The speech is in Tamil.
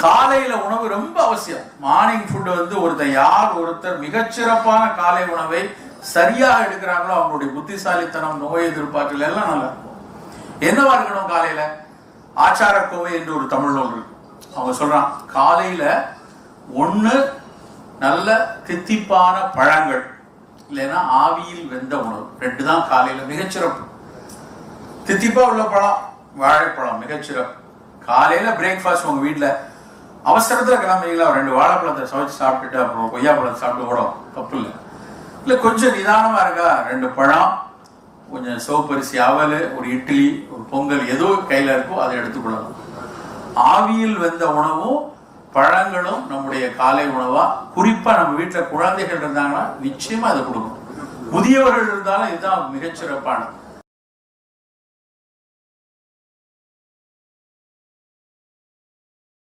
காலையில உணவு ரொம்ப அவசியம். மார்னிங் ஃபுட் ஒருத்தர் மிகச்சிறப்பான காலை உணவை சரியாக எடுக்கிறாங்களோ அவங்களுடைய புத்திசாலித்தனம், நோய் எதிர்ப்பாற்றல் எல்லாம் நல்லா இருக்கும். என்னவா இருக்கணும் காலையில? ஆச்சாரக்கோவை என்று ஒரு தமிழ் நூல் இருக்கு. அவங்க சொல்றான், காலையில ஒண்ணு நல்ல தித்திப்பான பழங்கள், இல்லைன்னா ஆவியில் வெந்த உணவு, 2 தான் காலையில மிகச்சிறப்பு. தித்திப்பா உள்ள பழம் வாழைப்பழம் மிகச்சிறப்பு. காலையில பிரேக்ஃபாஸ்ட் உங்க வீட்டுல அவசரத்துல கிளம்புறீங்களா, 2 வாழைப்பழத்தை சமைச்சு சாப்பிட்டுட்டு அப்புறம் கொய்யாப்பழத்தை சாப்பிட்டு ஓடும், தப்பு இல்லை. இல்ல கொஞ்சம் நிதானமா இருக்கா, 2 பழம், கொஞ்சம் சிவப்பரிசி அவல், ஒரு இட்லி, ஒரு பொங்கல், ஏதோ கையில இருக்கோ அதை எடுத்துக்கொள்ளலாம். ஆவியில் வெந்த உணவும் பழங்களும் நம்முடைய காலை உணவா. குறிப்பா நம்ம வீட்டுல குழந்தைகள் இருந்தாங்கன்னா நிச்சயமா அதை கொடுக்கணும். முதியவர்கள் இருந்தாலும் இதுதான் மிகச்சிறப்பான